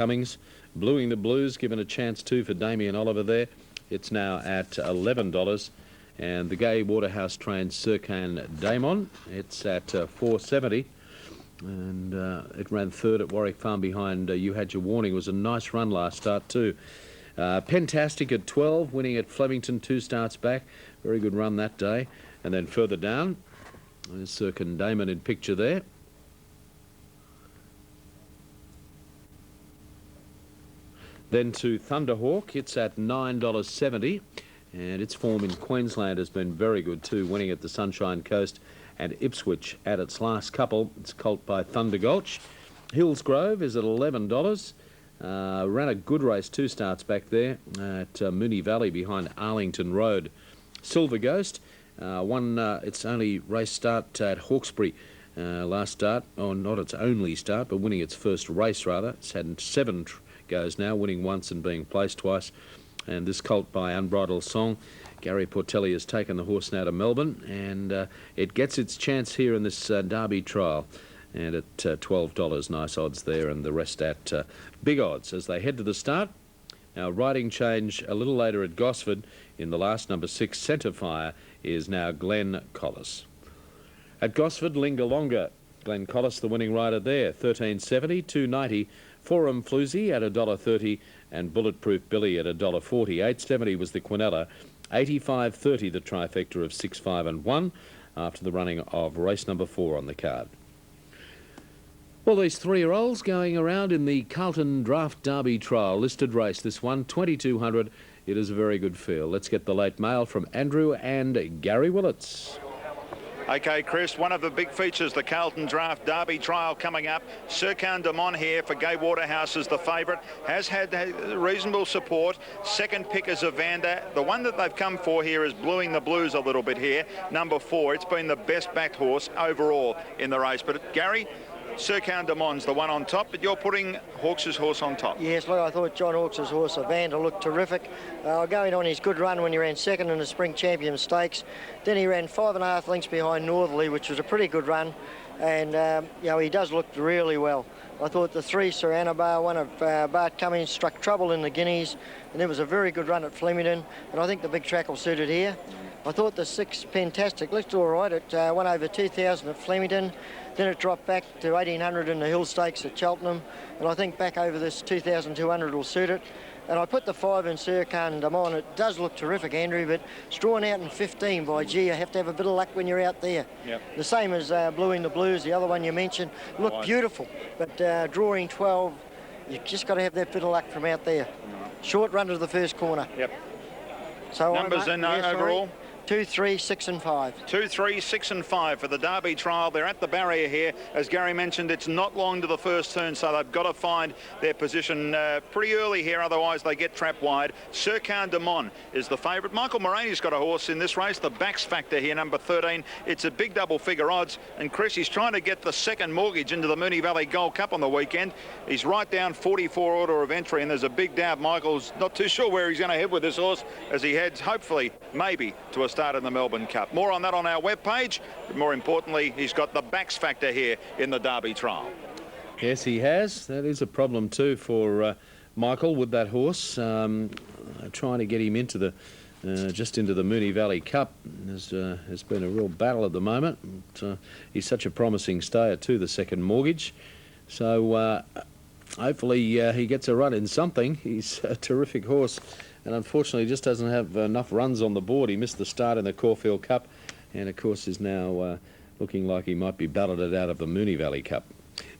Cummings. Bluing the Blues, given a chance too for Damien Oliver there. It's now at $11. And the Gay Waterhouse trained Serkan Damon, it's at $4.70. And it ran third at Warwick Farm behind You Had Your Warning. It was a nice run last start too. Pentastic at 12, winning at Flemington 2 starts back. Very good run that day. And then further down, there's Serkan Damon in picture there. Then to Thunderhawk, it's at $9.70, and its form in Queensland has been very good too, winning at the Sunshine Coast and Ipswich at its last couple. It's colt by Thunder Gulch. Hillsgrove is at $11. Ran a good race 2 starts back there at Moonee Valley behind Arlington Road. Silver Ghost won its only race start at Hawkesbury last start, or not its only start, but winning its first race rather. It's had 7 goes now, winning once and being placed twice. And this colt by Unbridled Song, Gary Portelli has taken the horse now to Melbourne, and it gets its chance here in this Derby trial. And at $12, nice odds there, and the rest at big odds as they head to the start. Now, riding change a little later at Gosford in the last number 6, Centre Fire, is now Glenn Collis. At Gosford, Lingalonga, Glenn Collis, the winning rider there, $13.70, $2.90. Forum Floozy at $1.30 and Bulletproof Billy at $1.40. $8.70 was the Quinella. $85.30 the trifecta of 6, 5 and 1 after the running of race number 4 on the card. Well, these 3-year-olds going around in the Carlton Draft Derby trial. Listed race, this one, 2,200. It is a very good feel. Let's get the late mail from Andrew and Gary Willits. Okay, Chris, one of the big features, the Carlton Draft Derby trial coming up. Serkan Damon here for Gay Waterhouse is the favourite. Has had reasonable support. Second pick is Evander. The one that they've come for here is Bluing the Blues a little bit here. Number 4. It's been the best backed horse overall in the race. But Gary, Serkan Damon's the one on top, but you're putting Hawkes' horse on top. Yes, look, I thought John Hawkes' horse, Evander, looked terrific. Going on his good run when he ran second in the Spring Champion Stakes. Then he ran 5.5 lengths behind Northerly, which was a pretty good run. And, you know, he does look really well. I thought the 3, Seranabar, one of Bart Cummings, struck trouble in the Guineas. And there was a very good run at Flemington. And I think the big track will suit it here. I thought the 6, Pentastic, looked all right. It won over 2,000 at Flemington. Then it dropped back to 1,800 in the Hill Stakes at Cheltenham. And I think back over this 2,200 will suit it. And I put the 5 in Serkan Damon. It does look terrific, Andrew, but it's drawn out in 15 by G. You have to have a bit of luck when you're out there. Yep. The same as Bluing the Blues, the other one you mentioned. Looked beautiful, but drawing 12, you've just got to have that bit of luck from out there. Short run to the first corner. Yep. So numbers in overall? 2, 3, 6 and 5. 2, 3, 6 and 5 for the Derby trial. They're at the barrier here. As Gary mentioned, it's not long to the first turn, so they've got to find their position pretty early here, otherwise they get trapped wide. Serkan Damon is the favourite. Michael Moraney's got a horse in this race, the Backs Factor here, number 13. It's a big double figure odds, and Chris, he's trying to get the second mortgage into the Moonee Valley Gold Cup on the weekend. He's right down 44 order of entry, and there's a big doubt. Michael's not too sure where he's going to head with this horse as he heads, hopefully, maybe, to a start in the Melbourne Cup. More on that on our webpage, but more importantly, he's got the Backs Factor here in the Derby trial. Yes, he has. That is a problem too for Michael with that horse. Trying to get him into the just into the Moonee Valley Cup has been a real battle at the moment. He's such a promising stayer too, the second mortgage. So hopefully he gets a run in something. He's a terrific horse, and unfortunately just doesn't have enough runs on the board. He missed the start in the Caulfield Cup, and of course is now looking like he might be balloted out of the Moonee Valley Cup.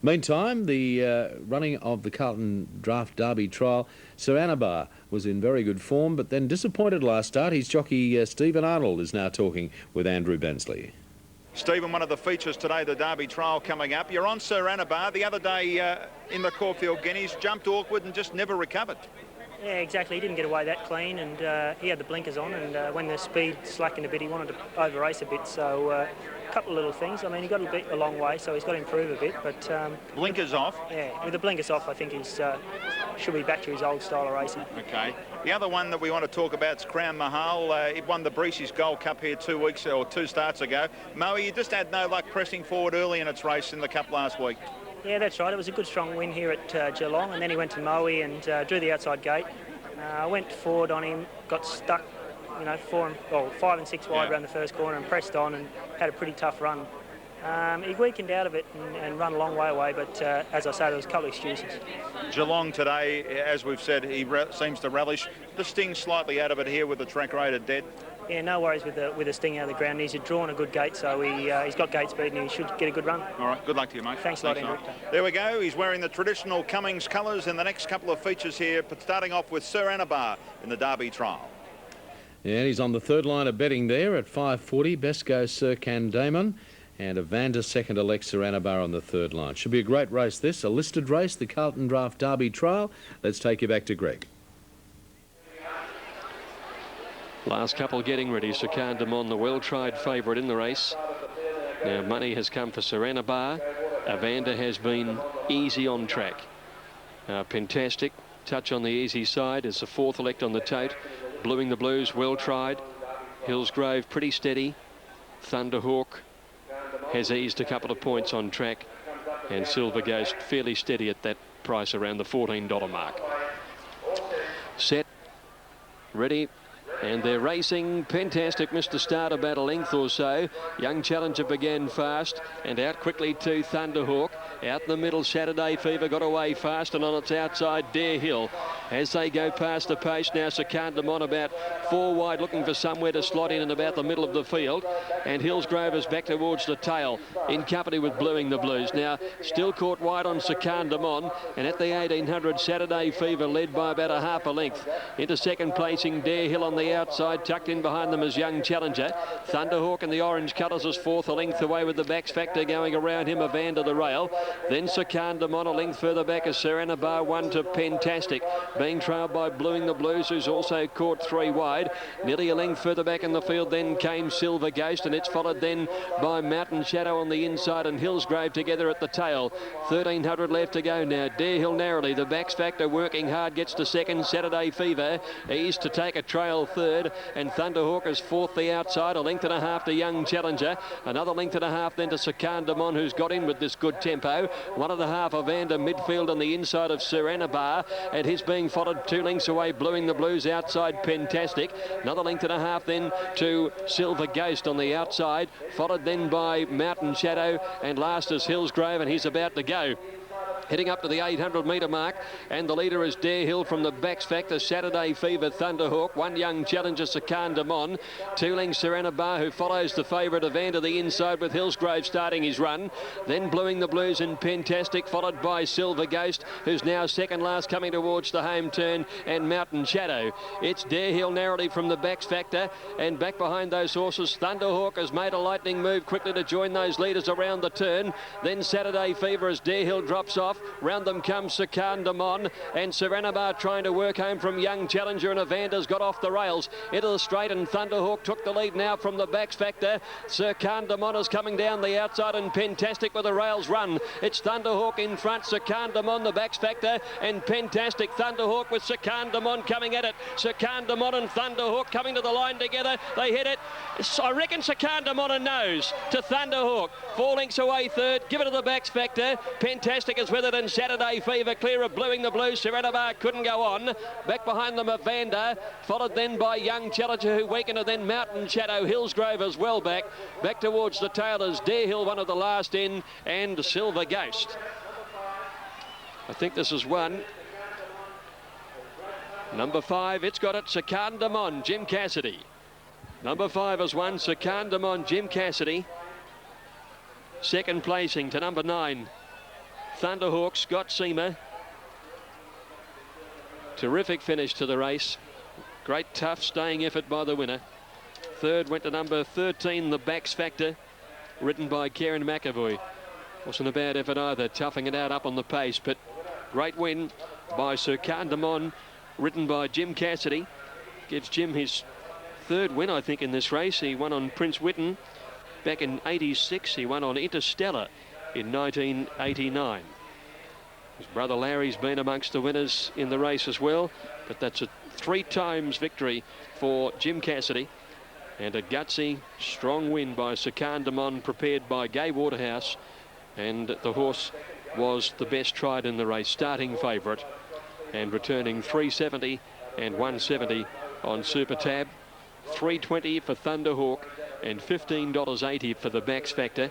Meantime, the running of the Carlton Draft Derby trial, Seranabar was in very good form, but then disappointed last start. His jockey Stephen Arnold is now talking with Andrew Bensley. Stephen, one of the features today, the Derby trial coming up. You're on Seranabar. The other day in the Caulfield Guineas, jumped awkward and just never recovered. Yeah, exactly. He didn't get away that clean, and he had the blinkers on, and when the speed slackened a bit, he wanted to over-race a bit. So a couple of little things. I mean, he got a long way, so he's got to improve a bit. But blinkers off? Yeah, with the blinkers off, I think he's should be back to his old style of racing. Okay. The other one that we want to talk about is Crown Mahal. It won the Breezy's Gold Cup here 2 weeks or 2 starts ago. Moe, you just had no luck pressing forward early in its race in the Cup last week. Yeah, that's right. It was a good strong win here at Geelong, and then he went to Moe and drew the outside gate. Went forward on him, got stuck, 5 and 6 wide around the first corner and pressed on and had a pretty tough run. He weakened out of it and run a long way away, but as I say, there was a couple of excuses. Geelong today, as we've said, he seems to relish the sting slightly out of it here with the track rated dead. Yeah, no worries with the sting out of the ground. He's drawn a good gate, so he's got gate speed and he should get a good run. All right, good luck to you, mate. Thanks a lot, Andrew. There we go. He's wearing the traditional Cummings colours in the next couple of features here, starting off with Sir Anabar in the Derby trial. Yeah, he's on the third line of betting there at 5.40. Best goes Sir Candamon. And Evander second elect Sir Anabar on the third line. Should be a great race this. A listed race, the Carlton Draft Derby trial. Let's take you back to Greg. Last couple getting ready. Sir Candamon, the well-tried favourite in the race. Now money has come for Sir Anabar. Evander has been easy on track. Fantastic. Touch on the easy side as the fourth elect on the tote. Bluing the Blues, well-tried. Hillsgrove, pretty steady. Thunderhawk has eased a couple of points on track, and Silver Ghost fairly steady at that price around the $14 mark. Set, ready, and they're racing. Fantastic, missed the start about a length or so. Young Challenger began fast and out quickly to Thunderhawk. Out in the middle, Saturday Fever got away fast, and on its outside, Dare Hill. As they go past the post now, Sir Candamon about 4 wide, looking for somewhere to slot in about the middle of the field. And Hillsgrove is back towards the tail in company with Bluing the Blues. Now, still caught wide on Sir Candamon, and at the 1800, Saturday Fever led by about a half a length. Into second placing, Dare Hill on the outside, tucked in behind them as Young Challenger. Thunderhawk in the orange colours is fourth, a length away with the backs factor going around him, Evander the rail. Then Sir Candamon a length further back as Sir Anabar, 1 to Fantastic, being trailed by Bluing the Blues, who's also caught 3 wide. Nearly a length further back in the field then came Silver Ghost, and it's followed then by Mountain Shadow on the inside and Hillsgrove together at the tail. 1300 left to go now. Dare Hill narrowly, the backs factor working hard, gets to second. Saturday Fever eased to take a trail third, and Thunderhawk is fourth the outside, a length and a half to Young Challenger, another length and a half then to Sir Candamon, who's got in with this good tempo. 1.5 Evander midfield on the inside of Sir Anabar, and he's being followed 2 lengths away, Bluing the Blues outside Fantastic. Another length and a half then to Silver Ghost on the outside, followed then by Mountain Shadow, and last is Hillsgrove, and he's about to go. Heading up to the 800 metre mark, and the leader is Dare Hill from the backs factor, Saturday Fever, Thunderhawk, 1 Young Challenger, Sir Candamon, 2 lengths Sir Anabar, who follows the favourite Evander the inside with Hillsgrove starting his run. Then Bluing the Blues and Fantastic, followed by Silver Ghost, who's now second last coming towards the home turn, and Mountain Shadow. It's Dare Hill narrowly from the backs factor, and back behind those horses, Thunderhawk has made a lightning move quickly to join those leaders around the turn. Then Saturday Fever as Dare Hill drops off. Round them comes Sir Candamon, and Sir Anabar trying to work home from Young Challenger, and Evander's got off the rails into the straight, and Thunderhawk took the lead now from the backs factor. Sir Candamon is coming down the outside, and Fantastic with the rails run. It's Thunderhawk in front, Sir Candamon the backs factor, and Fantastic. Thunderhawk with Sir Candamon coming at it. Sir Candamon and Thunderhawk coming to the line together. They hit it. I reckon Sir Candamon a nose to Thunderhawk. 4 lengths away third. Give it to the backs factor. Fantastic is with it, and Saturday Fever clear of Bluing the Blues. Sir Anabar couldn't go on. Back behind them Evander, followed then by Young Challenger, who weakened, and then Mountain Shadow. Hillsgrove as well back towards the tail as Dare Hill, one of the last in, and Silver Ghost. I think this is one. Number 5, it's got it, Sir Candamon, Jim Cassidy. Number 5 is one, Sir Candamon, Jim Cassidy. Second placing to number 9, Thunderhawk, Scott Seamer. Terrific finish to the race. Great tough staying effort by the winner. Third went to number 13, the backs factor, ridden by Kieran McAvoy. Wasn't a bad effort either, toughing it out up on the pace, but great win by Sir Candamon, ridden by Jim Cassidy. Gives Jim his 3rd win, I think, in this race. He won on Prince Witten back in '86. He won on Interstellar in 1989. His brother Larry's been amongst the winners in the race as well, but that's a 3 times victory for Jim Cassidy, and a gutsy, strong win by Sir Candamon, prepared by Gay Waterhouse, and the horse was the best tried in the race, starting favourite, and returning 370 and 170 on Super Tab, 320 for Thunderhawk, and $15.80 for the Max Factor.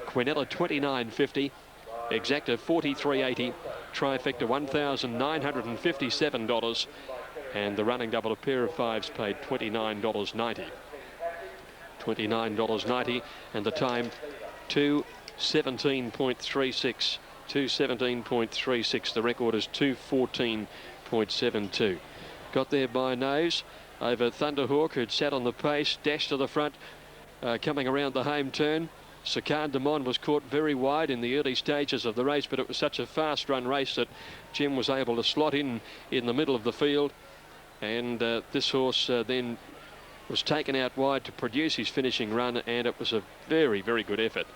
Quinella $29.50, Exacta $43.80, Trifecta $1,957, and the running double, a pair of fives, paid $29.90. $29.90, and the time 2:17.36. 2:17.36. The record is 2:14.72. Got there by nose over Thunderhawk, who'd sat on the pace, dashed to the front, coming around the home turn. Sekan Demon was caught very wide in the early stages of the race, but it was such a fast run race that Jim was able to slot in the middle of the field, and this horse then was taken out wide to produce his finishing run, and it was a very, very good effort.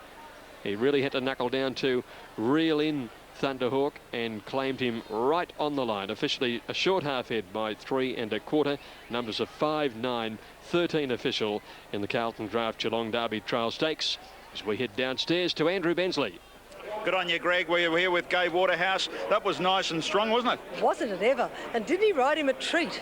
He really had to knuckle down to reel in Thunderhawk and claimed him right on the line. Officially a short half head by 3 1/4. Numbers of 5, 9, 13 official in the Carlton Draft Geelong Derby Trail Stakes, as we head downstairs to Andrew Bensley. Good on you, Greg. We're here with Gabe Waterhouse. That was nice and strong, wasn't it? Wasn't it ever? And didn't he ride him a treat?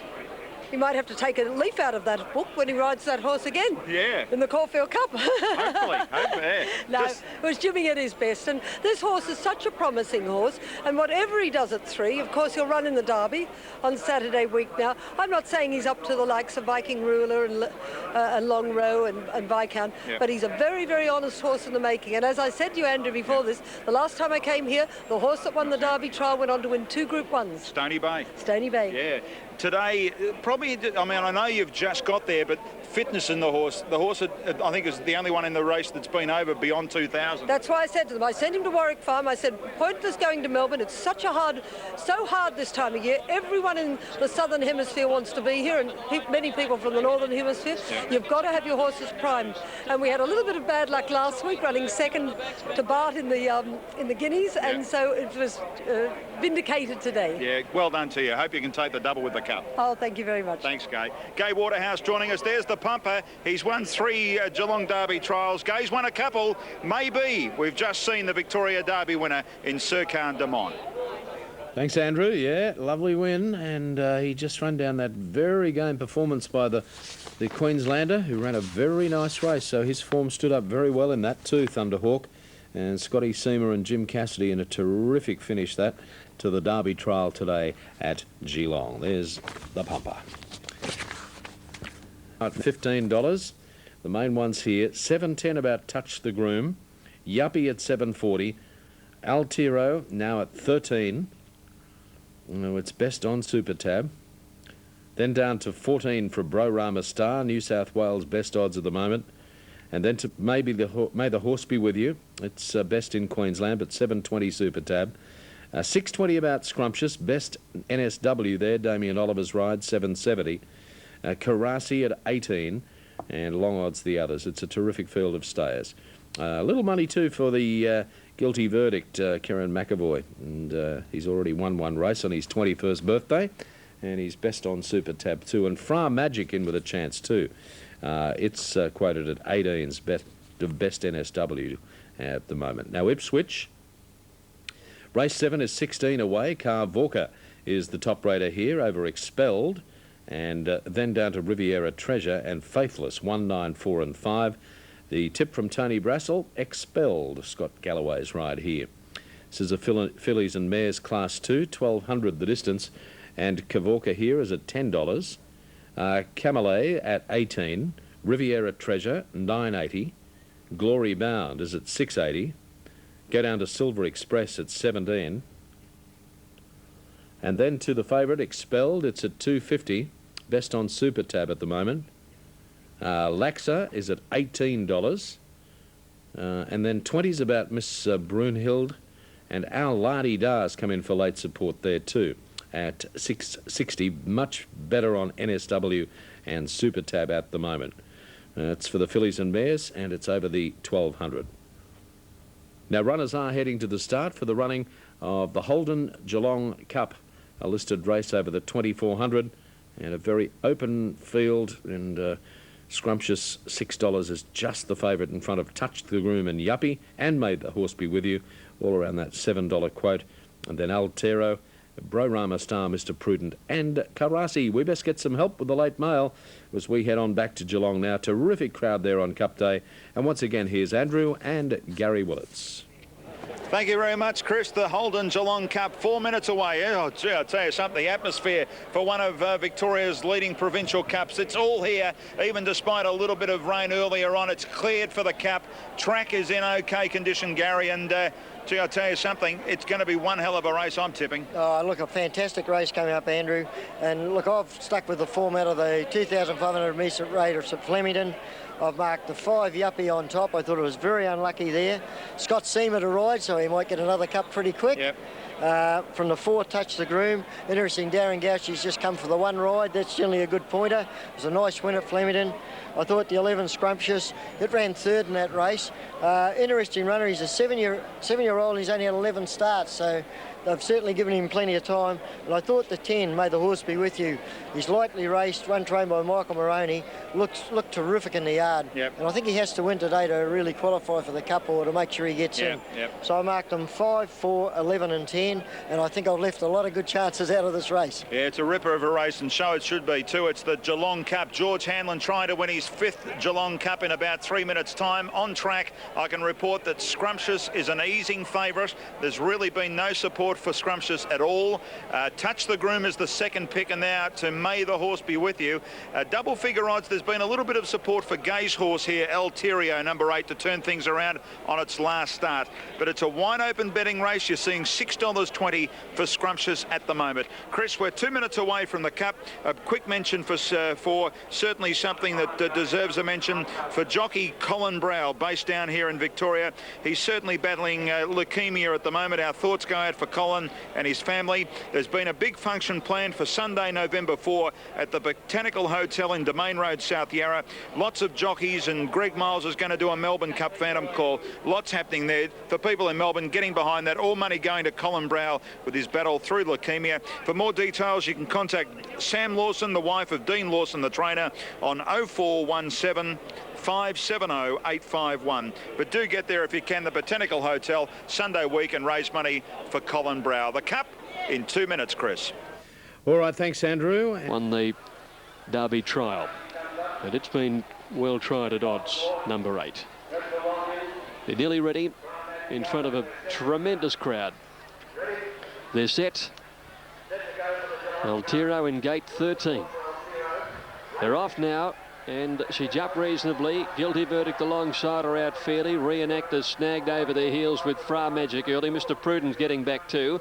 He might have to take a leaf out of that book when he rides that horse again. Yeah. In the Caulfield Cup. Hopefully. Yeah. No, it was Jimmy at his best. And this horse is such a promising horse. And whatever he does at 3, of course, he'll run in the Derby on Saturday week now. I'm not saying he's up to the likes of Viking Ruler and Long Row and Viscount, Yep. but he's a very, very honest horse in the making. And as I said to you, Andrew, before this, the last time I came here, the horse that won the Derby trial went on to win 2 Group 1s. Stony Bay. Stony Bay. Yeah. Today, probably, I mean, I know you've just got there, but fitness in the horse, I think, is the only one in the race that's been over beyond 2,000. That's why I said to them, I sent him to Warwick Farm. I said, pointless going to Melbourne. It's so hard this time of year. Everyone in the southern hemisphere wants to be here, and many people from the northern hemisphere. Yeah. You've got to have your horses primed. And we had a little bit of bad luck last week, running second to Bart in the Guineas, and so it was vindicated today. Yeah, well done to you. Hope you can take the double with the cup. Oh, thank you very much. Thanks, Gay. Gay Waterhouse joining us. There's the pumper. He's won 3 Geelong Derby trials. Gay's won a couple. Maybe. We've just seen the Victoria Derby winner in Sekan Demon. Thanks, Andrew. Yeah, lovely win, and he just ran down that very game performance by the Queenslander, who ran a very nice race. So his form stood up very well in that too, Thunderhawk. And Scotty Seamer and Jim Cassidy in a terrific finish that to the Derby trial today at Geelong. There's the pumper. At $15, the main ones here. 7.10 about Touch the Groom. Yuppie at 7.40. Altiro now at 13. No, it's best on Super Tab. Then down to 14 for Bro Rama Star, New South Wales best odds at the moment. And then to May the Horse Be With You. It's best in Queensland at 7.20 Super Tab. 6.20 about Scrumptious, best NSW there, Damien Oliver's ride, 7.70. Karasi at 18, and long odds the others. It's a terrific field of stayers. Little money too for the guilty verdict, Kieran McAvoy, and he's already won 1 race on his 21st birthday, and he's best on Super Tab too. And Fra Magic in with a chance too. It's quoted at 18's best NSW at the moment. Now Ipswich, race 7 is 16 away. Carvorka is the top raider here over Expelled, and then down to Riviera Treasure and Faithless, 1, 9, 4 and 5. The tip from Tony Brassel, Expelled, Scott Galloway's ride here. This is a fillies and mares class 2, 1,200 the distance, and Kavorka here is at $10. Camelot at 18, Riviera Treasure 9.80, Glory Bound is at 6.80. Go down to Silver Express at 17, and then to the favourite Expelled, it's at 2.50, best on Super Tab at the moment. Laxa is at $18, and then 20's about Miss Brunhild, and Al Lardy Dars come in for late support there too at 6.60, much better on NSW and Super Tab at the moment. It's for the fillies and mares, and it's over the 1,200. Now runners are heading to the start for the running of the Holden Geelong Cup, a listed race over the 2,400, and a very open field, and Scrumptious $6 is just the favourite in front of Touch the Groom and Yuppie, and May the Horse Be With You, all around that $7 quote. And then Altero, Brorama Star, Mr. Prudent, and Karasi. We best get some help with the late mail as we head on back to Geelong now. Terrific crowd there on Cup Day. And once again, here's Andrew and Gary Willits. Thank you very much, Chris. The Holden Geelong Cup, 4 minutes away. Oh, gee, I'll tell you something, the atmosphere for one of Victoria's leading provincial cups. It's all here, even despite a little bit of rain earlier on. It's cleared for the cup. Track is in OK condition, Gary, and gee, I'll tell you something, it's going to be one hell of a race, I'm tipping. Oh, look, a fantastic race coming up, Andrew. And look, I've stuck with the format of the 2,500 metres race at Flemington. I've marked the 5 Yuppie on top. I thought it was very unlucky there. Scott Seamer to ride, so he might get another cup pretty quick. Yep. From the 4, Touch the Groom. Interesting, Darren Gauchi's just come for the 1 ride. That's generally a good pointer. It was a nice win at Flemington. I thought the 11 Scrumptious, it ran 3rd in that race. Interesting runner. He's a 7-year-old. He's only had 11 starts, so they've certainly given him plenty of time. And I thought the 10, May the Horse Be With You, he's lightly raced, run trained by Michael Moroney, looked terrific in the yard. Yep. And I think he has to win today to really qualify for the Cup or to make sure he gets in. Yep. So I marked them 5, 4, 11 and 10, and I think I've left a lot of good chances out of this race. Yeah, it's a ripper of a race, and so it should be too. It's the Geelong Cup. George Hanlon trying to win his 5th Geelong Cup in about 3 minutes' time. On track, I can report that Scrumptious is an easing favourite. There's really been no support for Scrumptious at all. Touch the Groom is the 2nd pick, and now to May the Horse Be With You. Double figure odds, there's been a little bit of support for Gay's horse here, Alterio, number 8, to turn things around on its last start. But it's a wide open betting race. You're seeing $6.20 for Scrumptious at the moment. Chris, we're 2 minutes away from the Cup. A quick mention for certainly something that deserves a mention for jockey Colin Brow, based down here in Victoria. He's certainly battling leukemia at the moment. Our thoughts go out for Colin and his family. There's been a big function planned for Sunday, November 4 at the Botanical Hotel in Domain Road, South Yarra. Lots of jockeys, and Greg Miles is going to do a Melbourne Cup Phantom call. Lots happening there for people in Melbourne getting behind that. All money going to Colin Brow with his battle through leukemia. For more details, you can contact Sam Lawson, the wife of Dean Lawson, the trainer, on 0417 570 851. But do get there if you can, the Botanical Hotel, Sunday week, and raise money for Colin Brow. The Cup in 2 minutes, Chris. All right, thanks, Andrew. Won the Derby trial, but it's been well tried at odds, number 8. They're nearly ready in front of a tremendous crowd. They're set. Altero in gate 13. They're off now, and she jumped reasonably. Guilty Verdict alongside her out fairly. Reenactors snagged over their heels with Fra Magic early. Mr. Prudence getting back too.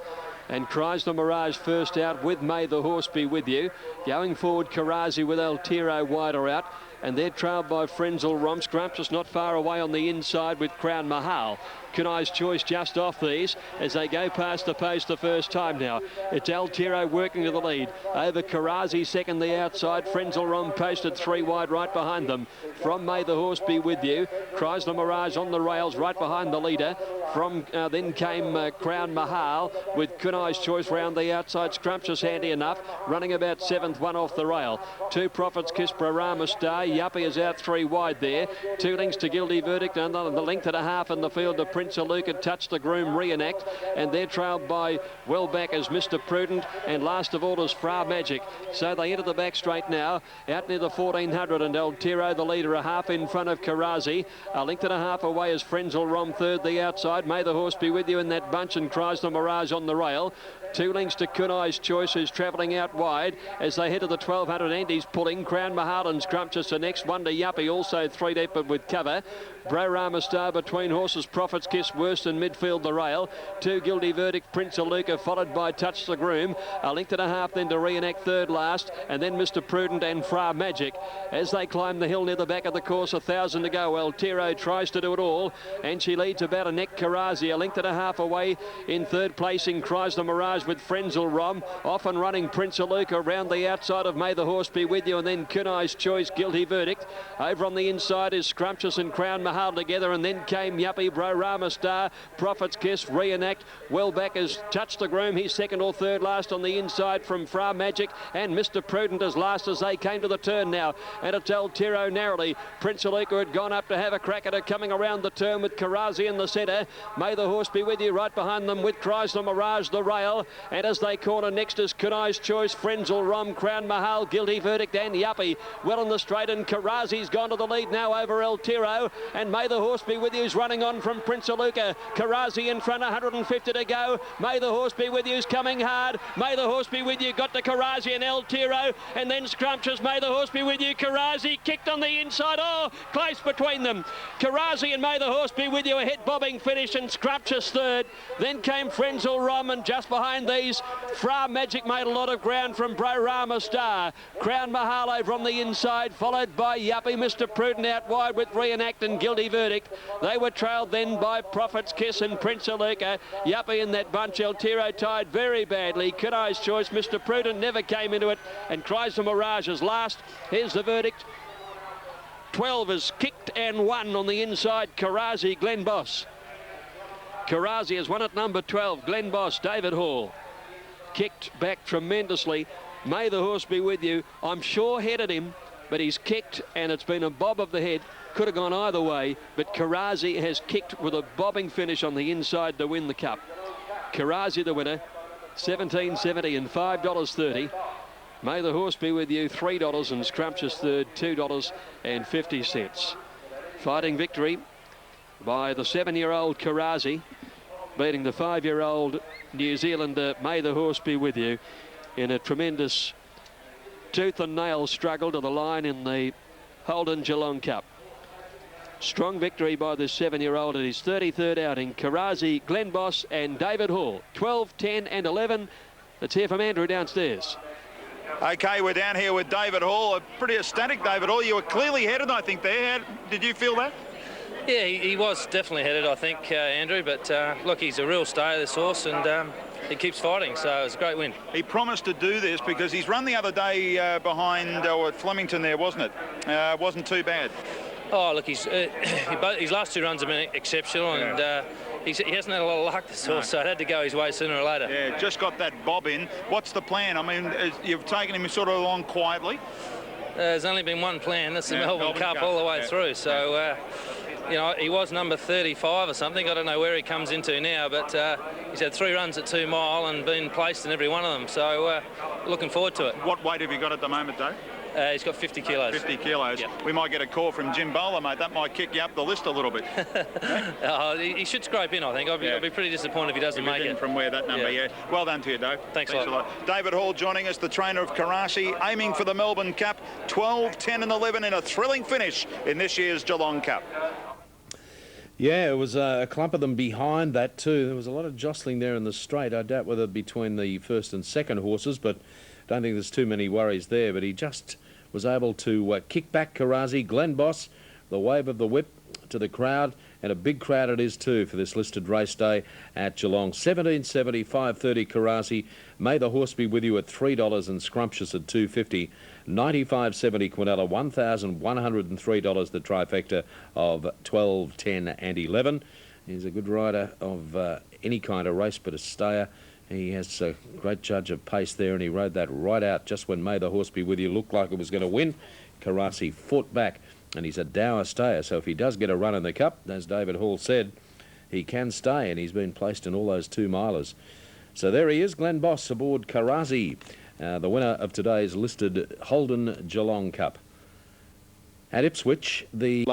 And Cries the Mirage first out with May the Horse Be With You. Going forward, Karasi with Altero wider out. And they're trailed by Frenzel Rom. Scrumptious not far away on the inside with Crown Mahal. Kunai's Choice just off these as they go past the post the first time now. It's Altero working to the lead. Over Karasi, second the outside. Frenzel Rom posted 3 wide right behind them. From May the Horse Be With You. Chrysler Mirage on the rails right behind the leader. From then came Crown Mahal with Kunai's Choice round the outside. Scrumptious handy enough. Running about 7th, one off the rail. 2 Profits Kiss Brorama Star. Yuppie is out 3 wide there. 2 links to Guilty Verdict, and the length and a half in the field to Prince of Luca. Touch the Groom Reenact, and they're trailed by well back as Mr. Prudent, and last of all is Fra Magic. So they enter the back straight now, out near the 1400, and Altero the leader, a half in front of Karasi. A length and a half away is Frenzel Rom, third the outside. May the Horse Be With You in that bunch, and Cries the Mirage on the rail. 2 links to Kunai's Choice, who's travelling out wide as they head to the 1200. Andy's pulling. Crown Mahal and Scrumptious the next one to Yuppie, also 3 deep but with cover. Brorama Star between horses. Profits Kiss worst in midfield the rail. 2 Guilty Verdict, Prince of Luca, followed by Touch the Groom. A length and a half then to Reenact third last, and then Mr. Prudent and Fra Magic as they climb the hill near the back of the course. 1,000 to go. Altero tries to do it all, and she leads about a neck. Karasi a length and a half away in third placing. Cries the Mirage with Frenzel Rom. Off and running Prince of Luca round the outside of May the Horse Be With You, and then Kunai's Choice, Guilty Verdict. Over on the inside is Scrumptious and Crown Mahal. Mahal together, and then came Yuppie, Brorama Star, Prophet's Kiss, Reenact. Wellback has touched the groom. He's second or third last on the inside from Fra Magic, and Mr. Prudent as last as they came to the turn now. And it's Altero narrowly. Prince Aluka had gone up to have a crack at her, coming around the turn with Karazi in the centre. May the Horse Be With You right behind them with Chrysler Mirage the rail. And as they corner next is Kunai's Choice, Frenzel Rom, Crown Mahal, Guilty Verdict and Yuppie. Well in the straight, and Karazi's gone to the lead now over Altero. And May the Horse Be With You's running on from Prince Aluka. Karazi in front, 150 to go. May the Horse Be With You's coming hard. May the Horse Be With You got to Karazi and Altero, and then Scrumptious. May the Horse Be With You. Karazi kicked on the inside. Oh, close between them. Karazi and May the Horse Be With You ahead, bobbing finish, and Scrumptious third. Then came Frenzel Rom, and just behind these, Fra Magic made a lot of ground from Brorama Star. Crown Mahal over on the inside, followed by Yuppie, Mr. Prudent out wide with Reenact and Guilty Verdict. They were trailed then by Prophet's Kiss and Prince Aluka. Yuppie in that bunch. Altero tied very badly. Kunai's Choice, Mr. Prudent never came into it, and Chrysler Mirage is last. Here's the verdict. 12 is kicked and won on the inside. Karazi, Glenn Boss. Karazi has won at number 12. Glenn Boss, David Hall. Kicked back tremendously. May the Horse Be With You. I'm sure headed him, but he's kicked, and it's been a bob of the head. Could have gone either way, but Karazi has kicked with a bobbing finish on the inside to win the cup. Karazi the winner, $17.70 and $5.30. May the Horse Be With You, $3, and Scrumptious third, $2.50. Fighting victory by the 7-year-old Karazi, beating the 5-year-old New Zealander May the Horse Be With You in a tremendous tooth and nail struggle to the line in the Holden Geelong Cup. Strong victory by the 7-year-old at his 33rd outing. Karazi, Glenn Boss and David Hall. 12, 10 and 11. Let's hear from Andrew downstairs. OK, we're down here with David Hall. A pretty ecstatic David Hall. You were clearly headed, I think, there. Did you feel that? Yeah, he was definitely headed, I think, Andrew. But look, he's a real stayer, this horse, and he keeps fighting, so it was a great win. He promised to do this because he's run the other day behind at Flemington there, wasn't it? Wasn't too bad. Oh, look, his last two runs have been exceptional, and he hasn't had a lot of luck, this horse, so it had to go his way sooner or later. Yeah, just got that bob in. What's the plan? I mean, you've taken him sort of along quietly. There's only been one plan. That's the Melbourne Cup all the way through. So, you know, he was number 35 or something. I don't know where he comes into now, but he's had 3 runs at 2 Mile and been placed in every one of them. So, looking forward to it. What weight have you got at the moment, though? He's got 50 kilos. 50 kilos. Yep. We might get a call from Jim Bowler, mate. That might kick you up the list a little bit. He should scrape in, I think. I'll be pretty disappointed if he doesn't make it. From where that number, yeah. Well done to you, Dave. Thanks a lot. David Hall joining us, the trainer of Karachi, aiming for the Melbourne Cup. 12, 10 and 11 in a thrilling finish in this year's Geelong Cup. Yeah, it was a clump of them behind that too. There was a lot of jostling there in the straight. I doubt whether between the first and second horses, but don't think there's too many worries there. But he just was able to kick back Karazi. Glenn Boss, the wave of the whip to the crowd, and a big crowd it is too for this listed race day at Geelong. 17.70, 5.30 Karazi. May the Horse Be With You at $3 and Scrumptious at $2.50. 95.70 Quinella, $1,103 the trifecta of 12, 10 and 11. He's a good rider of any kind of race, but a stayer. He has a great judge of pace there, and he rode that right out just when May the Horse Be With You looked like it was going to win. Karazi fought back, and he's a dour stayer, so if he does get a run in the Cup, as David Hall said, he can stay, and he's been placed in all those 2-milers. So there he is, Glenn Boss aboard Karazi, the winner of today's listed Holden Geelong Cup. At Ipswich, the...